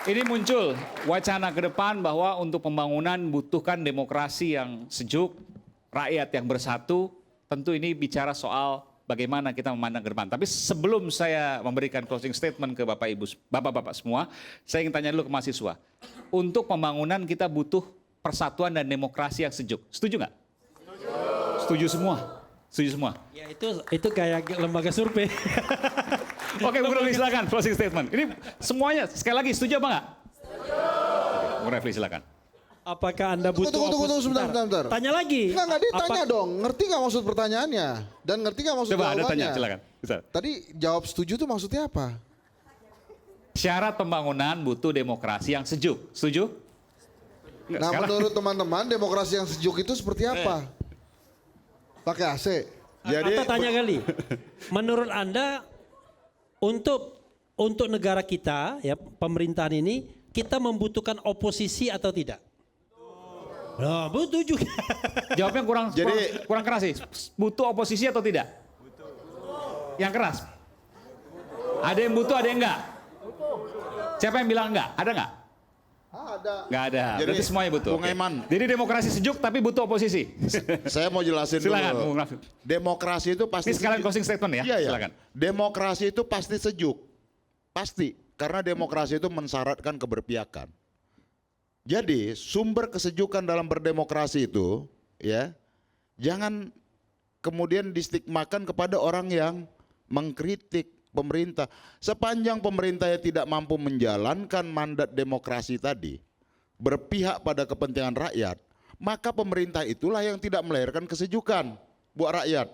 Ini muncul wacana ke depan bahwa untuk pembangunan butuhkan demokrasi yang sejuk, rakyat yang bersatu. Tentu ini bicara soal bagaimana kita memandang ke depan. Tapi sebelum saya memberikan closing statement ke Bapak Ibu, Bapak-bapak semua, saya ingin tanya dulu ke mahasiswa. Untuk pembangunan kita butuh persatuan dan demokrasi yang sejuk. Setuju nggak? Setuju semua. Setuju semua. Ya itu kayak lembaga survei. Oke, Bung Refli silakan closing statement. Ini semuanya sekali lagi setuju apa nggak? Setuju. Bung Refli silakan. Apakah Anda butuh Tunggu, sebentar. Tanya lagi. Enggak ditanya dong. Ngerti nggak maksud pertanyaannya? Dan ngerti nggak maksud Coba jawabannya? Anda tanya, silakan. Bisa. Tadi jawab setuju tuh maksudnya apa? Syarat pembangunan butuh demokrasi yang sejuk. Setuju? Nggak, Nah, sekarang. menurut teman-teman demokrasi yang sejuk itu seperti apa? Pakai AC. Jadi atau tanya kali. Menurut Anda untuk negara kita ya pemerintahan ini kita membutuhkan oposisi atau tidak? Nah, butuh juga. Jawabnya kurang keras sih. Butuh oposisi atau tidak? Butuh. Yang keras. Ada yang butuh, ada yang enggak? Siapa yang bilang enggak? Ada enggak? Ada. Enggak ada. Berarti semuanya butuh. Bung Aiman. Jadi demokrasi sejuk tapi butuh oposisi. Saya mau jelasin Silakan, dulu. Bung Raffi. Demokrasi itu pasti Ini sekalian closing statement ya. Iya, iya. Silakan. Demokrasi itu pasti sejuk. Pasti. Karena demokrasi itu mensyaratkan keberpihakan. Jadi sumber kesejukan dalam berdemokrasi itu ya jangan kemudian distigmakan kepada orang yang mengkritik pemerintah. Sepanjang pemerintah tidak mampu menjalankan mandat demokrasi tadi, berpihak pada kepentingan rakyat, maka pemerintah itulah yang tidak melahirkan kesejukan buat rakyat.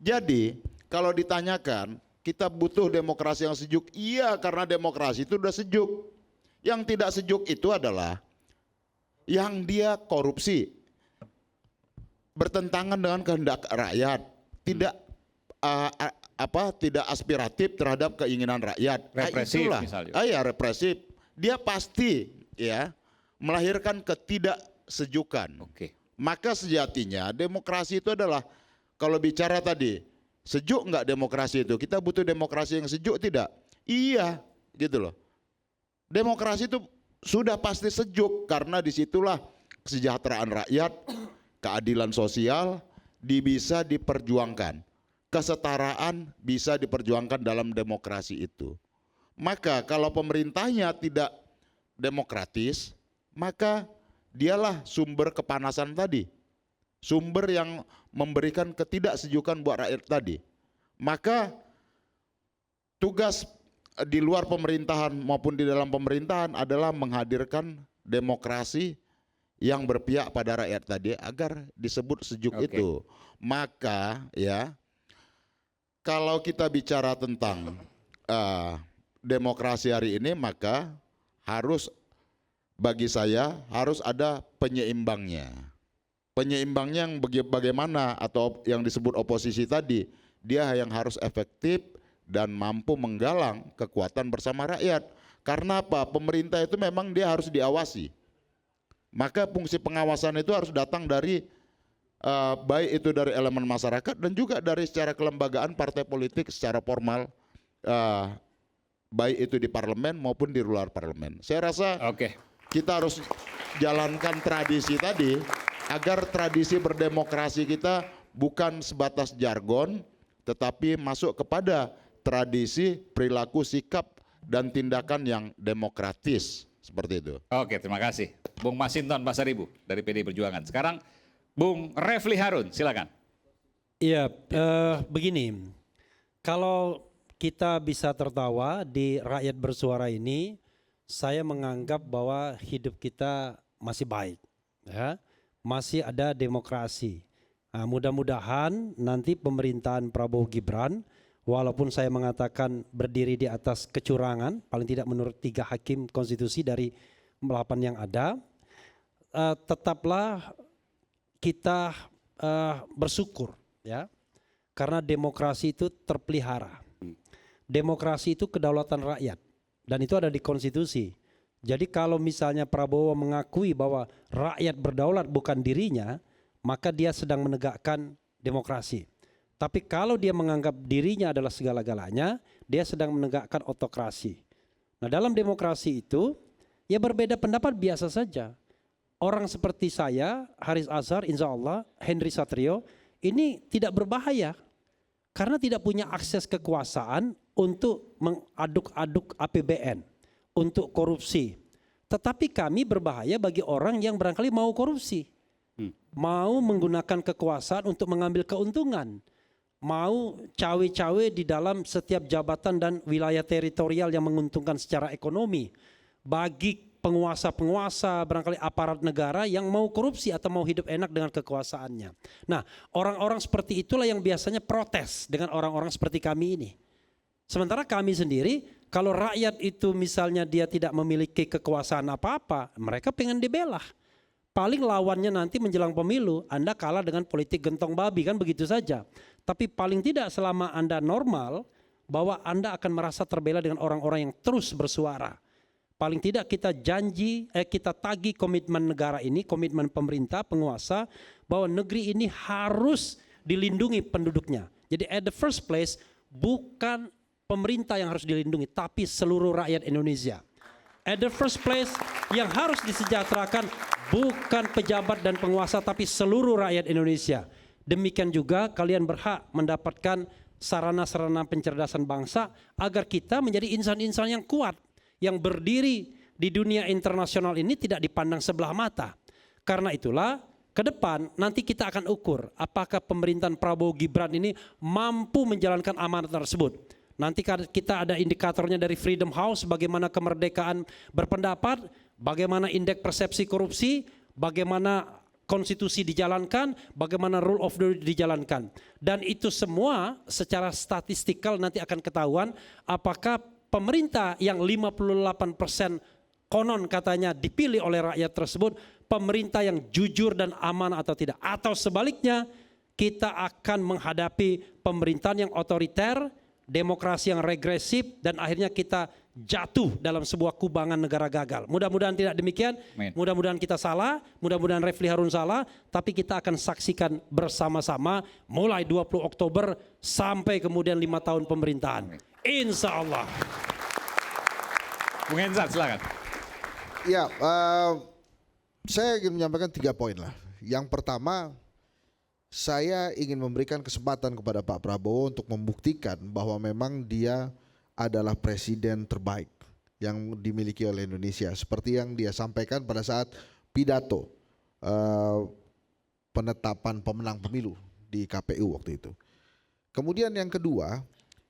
Jadi kalau ditanyakan kita butuh demokrasi yang sejuk, iya karena demokrasi itu sudah sejuk. Yang tidak sejuk itu adalah yang dia korupsi, bertentangan dengan kehendak rakyat, tidak tidak aspiratif terhadap keinginan rakyat. Represif misalnya. Ya represif. Dia pasti ya melahirkan ketidaksejukan. Oke. Maka sejatinya demokrasi itu adalah kalau bicara tadi sejuk nggak demokrasi itu? Kita butuh demokrasi yang sejuk tidak? Iya, gitu loh. Demokrasi itu sudah pasti sejuk karena disitulah kesejahteraan rakyat, keadilan sosial bisa diperjuangkan. Kesetaraan bisa diperjuangkan dalam demokrasi itu. Maka kalau pemerintahnya tidak demokratis, maka dialah sumber kepanasan tadi. Sumber yang memberikan ketidaksejukan buat rakyat tadi. Maka tugas di luar pemerintahan maupun di dalam pemerintahan adalah menghadirkan demokrasi yang berpihak pada rakyat tadi agar disebut sejuk itu. Maka ya kalau kita bicara tentang demokrasi hari ini maka harus bagi saya harus ada penyeimbangnya. Penyeimbangnya yang bagaimana atau yang disebut oposisi tadi, dia yang harus efektif dan mampu menggalang kekuatan bersama rakyat. Karena apa? Pemerintah itu memang dia harus diawasi. Maka fungsi pengawasan itu harus datang dari baik itu dari elemen masyarakat dan juga dari secara kelembagaan partai politik secara formal, baik itu di parlemen maupun di luar parlemen. Saya rasa kita harus jalankan tradisi tadi agar tradisi berdemokrasi kita bukan sebatas jargon tetapi masuk kepada tradisi, perilaku, sikap, dan tindakan yang demokratis. Seperti itu. Oke, terima kasih. Bung Masinton Pasaribu dari PDI Perjuangan. Sekarang Bung Refli Harun, silakan. Iya, begini. Kalau kita bisa tertawa di rakyat bersuara ini, saya menganggap bahwa hidup kita masih baik. Ya, masih ada demokrasi. Nah, mudah-mudahan nanti pemerintahan Prabowo Gibran, walaupun saya mengatakan berdiri di atas kecurangan, paling tidak menurut 3 hakim konstitusi dari 8 yang ada, tetaplah kita bersyukur ya, karena demokrasi itu terpelihara. Demokrasi itu kedaulatan rakyat dan itu ada di konstitusi. Jadi kalau misalnya Prabowo mengakui bahwa rakyat berdaulat bukan dirinya, maka dia sedang menegakkan demokrasi. Tapi kalau dia menganggap dirinya adalah segala-galanya, dia sedang menegakkan otokrasi. Nah, dalam demokrasi itu Ya berbeda pendapat biasa saja. Orang seperti saya, Haris Azhar, insya Allah, Henry Satrio, ini tidak berbahaya. Karena tidak punya akses kekuasaan untuk mengaduk-aduk APBN, untuk korupsi. Tetapi kami berbahaya bagi orang yang barangkali mau korupsi. Mau menggunakan kekuasaan untuk mengambil keuntungan. Mau cawe-cawe di dalam setiap jabatan dan wilayah teritorial yang menguntungkan secara ekonomi. Bagi penguasa-penguasa, barangkali aparat negara yang mau korupsi atau mau hidup enak dengan kekuasaannya. Nah, orang-orang seperti itulah yang biasanya protes dengan orang-orang seperti kami ini. Sementara kami sendiri, kalau rakyat itu misalnya dia tidak memiliki kekuasaan apa-apa, mereka pengen dibela. Paling lawannya nanti menjelang pemilu, Anda kalah dengan politik gentong babi, kan begitu saja. Tapi paling tidak selama Anda normal, bahwa Anda akan merasa terbela dengan orang-orang yang terus bersuara. Paling tidak kita kita tagih komitmen negara ini, komitmen pemerintah, penguasa, bahwa negeri ini harus dilindungi penduduknya. Jadi at the first place, bukan pemerintah yang harus dilindungi, tapi seluruh rakyat Indonesia. At the first place, yang harus disejahterakan bukan pejabat dan penguasa, tapi seluruh rakyat Indonesia. Demikian juga kalian berhak mendapatkan sarana-sarana pencerdasan bangsa agar kita menjadi insan-insan yang kuat, yang berdiri di dunia internasional ini tidak dipandang sebelah mata. Karena itulah ke depan nanti kita akan ukur apakah pemerintahan Prabowo Gibran ini mampu menjalankan amanat tersebut. Nanti kita ada indikatornya dari Freedom House, bagaimana kemerdekaan berpendapat, bagaimana indeks persepsi korupsi, bagaimana konstitusi dijalankan, bagaimana rule of law dijalankan. Dan itu semua secara statistikal nanti akan ketahuan apakah pemerintah yang 58% konon katanya dipilih oleh rakyat tersebut, pemerintah yang jujur dan aman atau tidak. Atau sebaliknya, kita akan menghadapi pemerintahan yang otoriter, demokrasi yang regresif, dan akhirnya kita jatuh dalam sebuah kubangan negara gagal. Mudah-mudahan tidak demikian, mudah-mudahan kita salah, mudah-mudahan Refli Harun salah, tapi kita akan saksikan bersama-sama mulai 20 Oktober sampai kemudian 5 tahun pemerintahan. Insya Allah. Bung Hensat, silakan. Ya, saya ingin menyampaikan 3 poin lah. Yang pertama, saya ingin memberikan kesempatan kepada Pak Prabowo untuk membuktikan bahwa memang dia adalah presiden terbaik yang dimiliki oleh Indonesia. Seperti yang dia sampaikan pada saat pidato penetapan pemenang pemilu di KPU waktu itu. Kemudian yang kedua,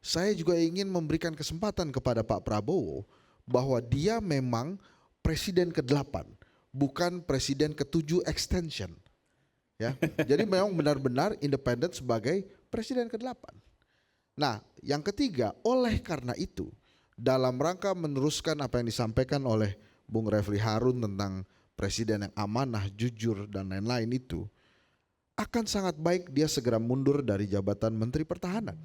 saya juga ingin memberikan kesempatan kepada Pak Prabowo bahwa dia memang presiden ke-8, bukan presiden ke-7 extension. Ya, jadi memang benar-benar independen sebagai presiden ke-8. Nah, yang ketiga, oleh karena itu, dalam rangka meneruskan apa yang disampaikan oleh Bung Refli Harun tentang presiden yang amanah, jujur, dan lain-lain itu, akan sangat baik dia segera mundur dari jabatan Menteri Pertahanan.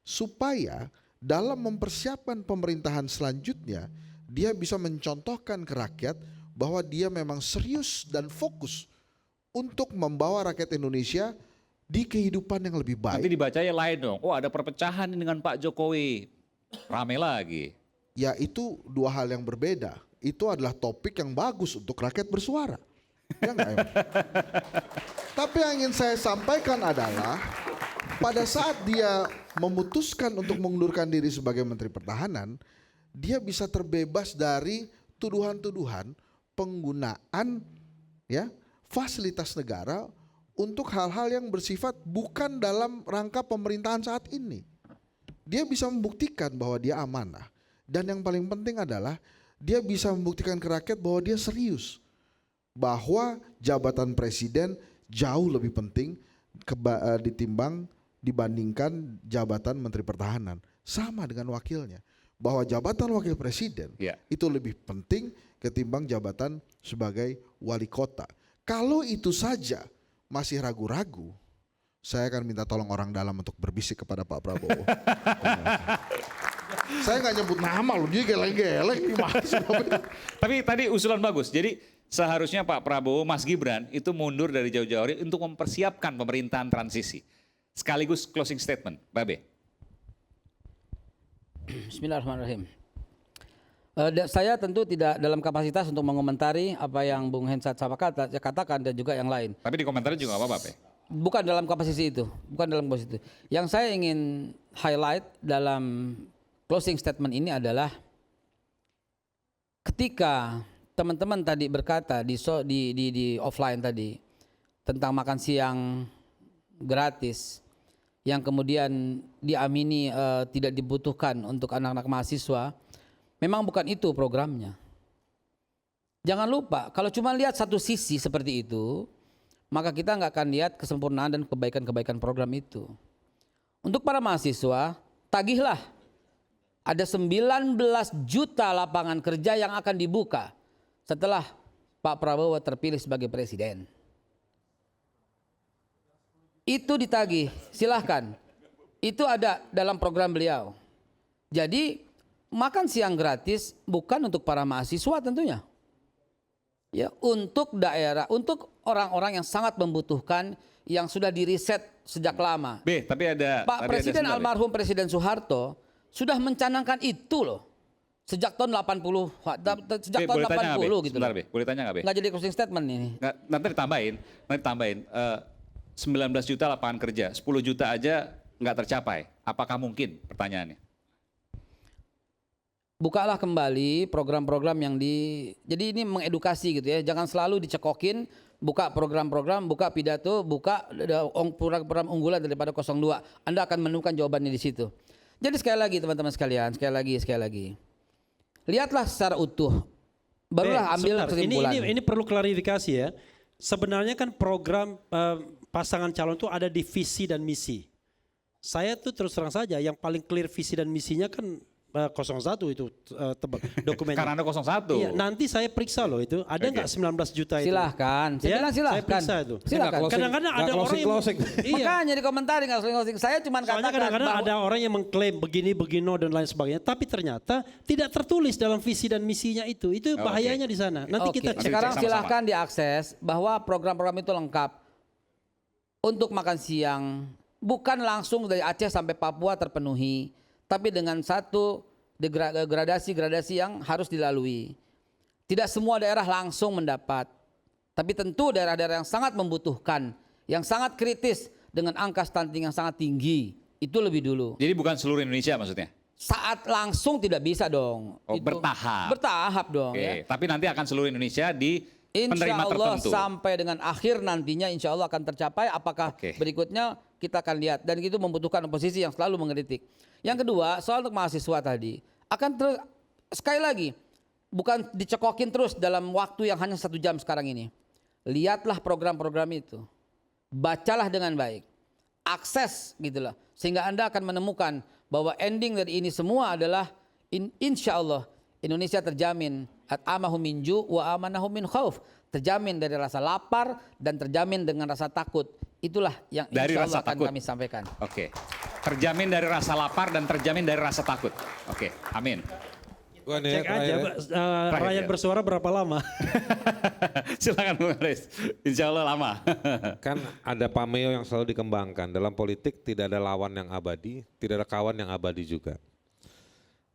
Supaya dalam mempersiapkan pemerintahan selanjutnya, dia bisa mencontohkan ke rakyat bahwa dia memang serius dan fokus untuk membawa rakyat Indonesia di kehidupan yang lebih baik. Nanti dibacanya lain dong. Oh, ada perpecahan dengan Pak Jokowi. Rame lagi. Ya, itu 2 hal yang berbeda. Itu adalah topik yang bagus untuk rakyat bersuara. Ya enggak, emang? Tapi yang ingin saya sampaikan adalah pada saat dia memutuskan untuk mengundurkan diri sebagai Menteri Pertahanan, dia bisa terbebas dari tuduhan-tuduhan penggunaan ya fasilitas negara untuk hal-hal yang bersifat bukan dalam rangka pemerintahan saat ini. Dia bisa membuktikan bahwa dia amanah. Dan yang paling penting adalah dia bisa membuktikan ke rakyat bahwa dia serius. Bahwa jabatan presiden jauh lebih penting dibandingkan jabatan Menteri Pertahanan. Sama dengan wakilnya. Bahwa jabatan wakil presiden itu lebih penting ketimbang jabatan sebagai wali kota. Kalau itu saja masih ragu-ragu, saya akan minta tolong orang dalam untuk berbisik kepada Pak Prabowo. Saya nggak nyebut nama loh, dia geleng-geleng. Tapi tadi usulan bagus. Jadi seharusnya Pak Prabowo, Mas Gibran itu mundur dari jauh-jauh hari untuk mempersiapkan pemerintahan transisi. Sekaligus closing statement, Babe. Bismillahirrahmanirrahim. Saya tentu tidak dalam kapasitas untuk mengomentari apa yang Bung Hensat katakan dan juga yang lain. Tapi di komentar juga nggak apa-apa, Pe. Bukan dalam kapasitas itu, bukan dalam posisi itu. Yang saya ingin highlight dalam closing statement ini adalah ketika teman-teman tadi berkata di offline tadi tentang makan siang gratis yang kemudian diamini tidak dibutuhkan untuk anak-anak mahasiswa. Memang bukan itu programnya. Jangan lupa, kalau cuma lihat satu sisi seperti itu, maka kita nggak akan lihat kesempurnaan dan kebaikan-kebaikan program itu. Untuk para mahasiswa, tagihlah. Ada 19 juta lapangan kerja yang akan dibuka setelah Pak Prabowo terpilih sebagai presiden. Itu ditagih, silahkan. Itu ada dalam program beliau. Jadi makan siang gratis bukan untuk para mahasiswa tentunya. Ya, untuk daerah, untuk orang-orang yang sangat membutuhkan yang sudah diriset sejak lama. Tapi ada Pak Presiden almarhum Presiden Soeharto sudah mencanangkan itu loh. Sejak tahun 80, sejak tahun 80 gitu. Sebentar, Be. Boleh tanya nggak, Be? Nggak jadi closing statement ini. Nanti ditambahin. 19 juta lapangan kerja, 10 juta aja nggak tercapai. Apakah mungkin? Pertanyaannya. Bukalah kembali program-program yang jadi ini mengedukasi gitu ya. Jangan selalu dicekokin, buka program-program, buka pidato, buka program unggulan daripada 02. Anda akan menemukan jawabannya di situ. Jadi sekali lagi teman-teman sekalian, sekali lagi. Lihatlah secara utuh. Barulah ambil kesimpulan. Ini perlu klarifikasi ya. Sebenarnya kan program pasangan calon itu ada di visi dan misi. Saya tuh terus terang saja yang paling clear visi dan misinya kan 01 itu dokumennya. Karena Anda 01. Iya, nanti saya periksa loh itu. Ada nggak 19 juta itu? Silahkan. Saya bilang silahkan. Saya periksa itu. Silahkan. Kadang-kadang ada orang yang Iya. Makanya dikomentari nggak closing. Saya cuma katakan kadang-kadang bahwa ada orang yang mengklaim begini dan lain sebagainya. Tapi ternyata tidak tertulis dalam visi dan misinya itu. Itu bahayanya di sana. Nanti kita cek. Sekarang sama-sama. silahkan diakses bahwa program-program itu lengkap. Untuk makan siang bukan langsung dari Aceh sampai Papua terpenuhi. Tapi dengan satu gradasi-gradasi yang harus dilalui. Tidak semua daerah langsung mendapat. Tapi tentu daerah-daerah yang sangat membutuhkan, yang sangat kritis dengan angka stunting yang sangat tinggi, itu lebih dulu. Jadi bukan seluruh Indonesia maksudnya? Saat langsung tidak bisa dong. Oh, bertahap. Bertahap dong. Oke, Ya. Tapi nanti akan seluruh Indonesia di penerima Insya Allah tertentu. sampai dengan akhir nantinya insya Allah akan tercapai. Apakah berikutnya kita akan lihat. Dan itu membutuhkan oposisi yang selalu mengkritik. Yang kedua soal untuk mahasiswa tadi. Akan terus sekali lagi. Bukan dicekokin terus dalam waktu yang hanya 1 jam sekarang ini. Lihatlah program-program itu. Bacalah dengan baik. Akses gitu loh. Sehingga Anda akan menemukan bahwa ending dari ini semua adalah insya Allah Indonesia terjamin at'amahum min ju' wa amanahum min khauf. Terjamin dari rasa lapar dan terjamin dengan rasa takut. Itulah yang insya Allah akan kami sampaikan. Oke. Terjamin dari rasa lapar dan terjamin dari rasa takut. Oke, amin. Cek aja rakyat bersuara berapa lama. Silakan Bung Aris. Insya Allah lama. Kan ada pameo yang selalu dikembangkan. Dalam politik tidak ada lawan yang abadi, tidak ada kawan yang abadi juga.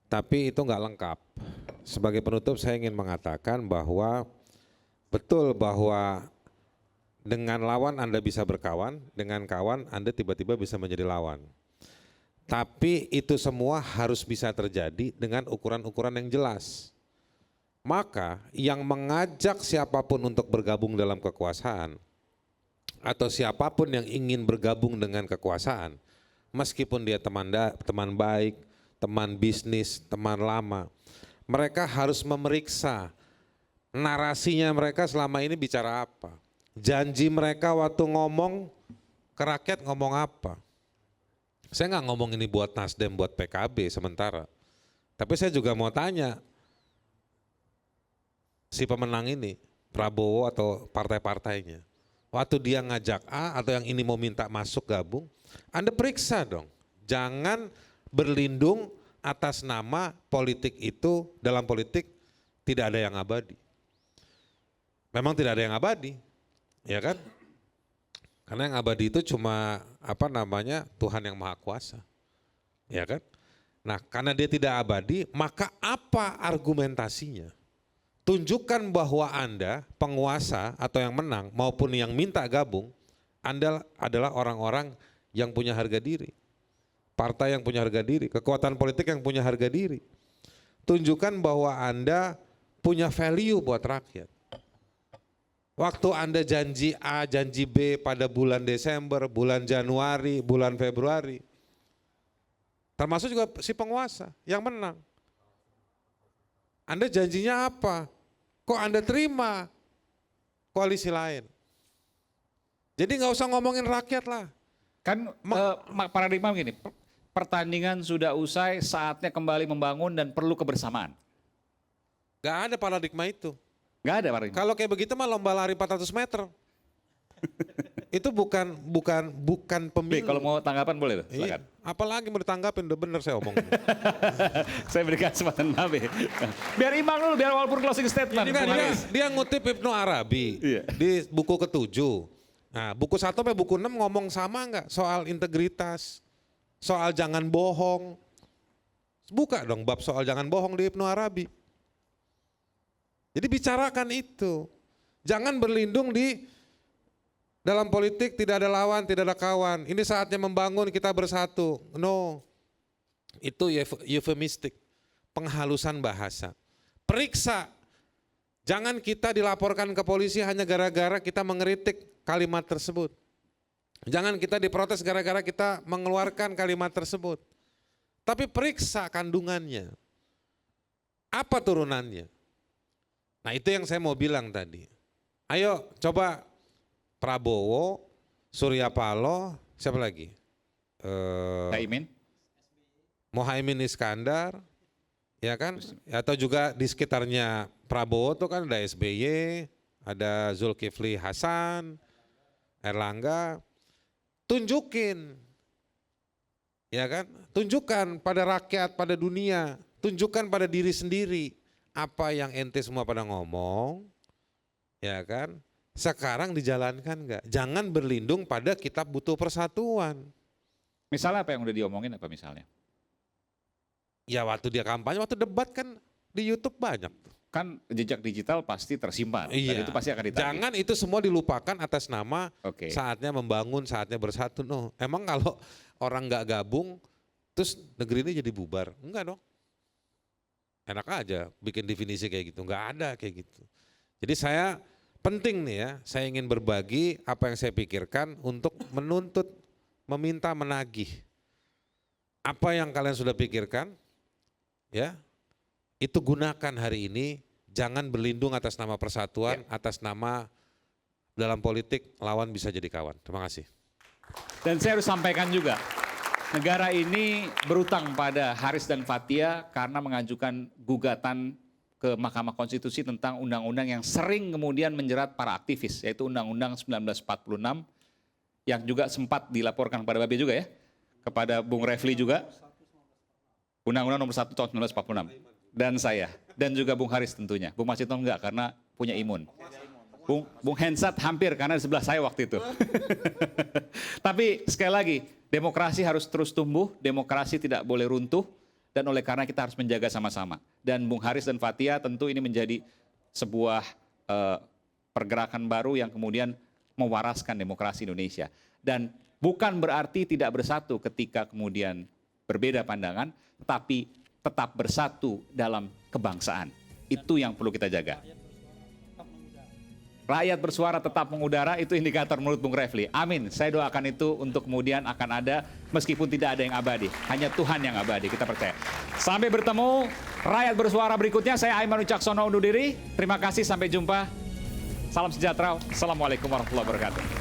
Tapi itu nggak lengkap. Sebagai penutup saya ingin mengatakan bahwa betul bahwa dengan lawan Anda bisa berkawan, dengan kawan Anda tiba-tiba bisa menjadi lawan. Tapi itu semua harus bisa terjadi dengan ukuran-ukuran yang jelas. Maka yang mengajak siapapun untuk bergabung dalam kekuasaan atau siapapun yang ingin bergabung dengan kekuasaan, meskipun dia teman baik, teman bisnis, teman lama, mereka harus memeriksa narasinya mereka selama ini bicara apa. Janji mereka waktu ngomong ke rakyat ngomong apa. Saya nggak ngomong ini buat Nasdem, buat PKB sementara. Tapi saya juga mau tanya, si pemenang ini, Prabowo atau partai-partainya, waktu dia ngajak A atau yang ini mau minta masuk gabung, Anda periksa dong. Jangan berlindung atas nama politik itu, dalam politik tidak ada yang abadi. Memang tidak ada yang abadi, ya kan? Karena yang abadi itu cuma Tuhan yang Maha Kuasa, ya kan? Nah, karena dia tidak abadi, maka apa argumentasinya? Tunjukkan bahwa Anda, penguasa atau yang menang maupun yang minta gabung, Anda adalah orang-orang yang punya harga diri. Partai yang punya harga diri, kekuatan politik yang punya harga diri. Tunjukkan bahwa Anda punya value buat rakyat. Waktu Anda janji A, janji B pada bulan Desember, bulan Januari, bulan Februari, termasuk juga si penguasa yang menang. Anda janjinya apa? Kok Anda terima koalisi lain? Jadi nggak usah ngomongin rakyat lah. Kan paradigma begini, pertandingan sudah usai, saatnya kembali membangun dan perlu kebersamaan. Nggak ada paradigma itu. Nggak ada paradigma. Kalau kayak begitu mah lomba lari 400 meter. Itu bukan pemilu. Kalau mau tanggapan boleh tuh, Iya. silakan. Apalagi mau ditanggapin, udah bener saya omong. Saya berikan kesempatan Babe. Biar imbang dulu, biar walaupun closing statement. Ini kan Bung Haris. dia ngutip Ibnu Arabi Iya. di buku ke-7. Nah, buku 1 sampai buku 6 ngomong sama nggak soal integritas, soal jangan bohong. Buka dong bab soal jangan bohong di Ibnu Arabi. Jadi bicarakan itu. Jangan berlindung di dalam politik tidak ada lawan, tidak ada kawan. Ini saatnya membangun, kita bersatu. No, itu eufemistik, penghalusan bahasa. Periksa, jangan kita dilaporkan ke polisi hanya gara-gara kita mengeritik kalimat tersebut. Jangan kita diprotes gara-gara kita mengeluarkan kalimat tersebut. Tapi periksa kandungannya. Apa turunannya? Nah itu yang saya mau bilang tadi. Ayo coba Prabowo, Surya Paloh, siapa lagi? Caimin. Mohaimin Iskandar, ya kan? Atau juga di sekitarnya Prabowo tuh kan ada SBY, ada Zulkifli Hasan, Erlangga. Tunjukin, ya kan? Tunjukkan pada rakyat, pada dunia, tunjukkan pada diri sendiri apa yang ente semua pada ngomong, ya kan? Sekarang dijalankan enggak? Jangan berlindung pada kita butuh persatuan. Misalnya apa yang udah diomongin apa misalnya? Ya waktu dia kampanye, waktu debat kan di YouTube banyak. Kan jejak digital pasti tersimpan. Dan itu pasti akan ditagih. Jangan itu semua dilupakan atas nama Oke. saatnya membangun, saatnya bersatu. No. Emang kalau orang nggak gabung, terus negeri ini jadi bubar? Enggak dong. Enak aja bikin definisi kayak gitu. Nggak ada kayak gitu. Jadi saya penting nih ya, saya ingin berbagi apa yang saya pikirkan untuk menuntut, meminta, menagih. Apa yang kalian sudah pikirkan, ya, itu gunakan hari ini, jangan berlindung atas nama persatuan, atas nama dalam politik lawan bisa jadi kawan. Terima kasih. Dan saya harus sampaikan juga, negara ini berutang pada Haris dan Fathia karena mengajukan gugatan ke Mahkamah Konstitusi tentang undang-undang yang sering kemudian menjerat para aktivis, yaitu Undang-Undang 1946 yang juga sempat dilaporkan kepada Babe juga ya, kepada Bung Refli juga, Undang-Undang nomor 1 tahun 1946. Dan saya, dan juga Bung Haris tentunya. Bung Mas Hinton enggak karena punya imun. Bung Hensat hampir karena di sebelah saya waktu itu. Tapi sekali lagi, demokrasi harus terus tumbuh, demokrasi tidak boleh runtuh, dan oleh karena kita harus menjaga sama-sama. Dan Bung Haris dan Fathia tentu ini menjadi sebuah pergerakan baru yang kemudian mewaraskan demokrasi Indonesia. Dan bukan berarti tidak bersatu ketika kemudian berbeda pandangan, tetapi tetap bersatu dalam kebangsaan. Itu yang perlu kita jaga. Rakyat bersuara tetap mengudara, itu indikator menurut Bung Refli. Amin, saya doakan itu untuk kemudian akan ada, meskipun tidak ada yang abadi. Hanya Tuhan yang abadi, kita percaya. Sampai bertemu, rakyat bersuara berikutnya. Saya Aiman Wicaksono undur diri. Terima kasih, sampai jumpa. Salam sejahtera. Assalamualaikum warahmatullahi wabarakatuh.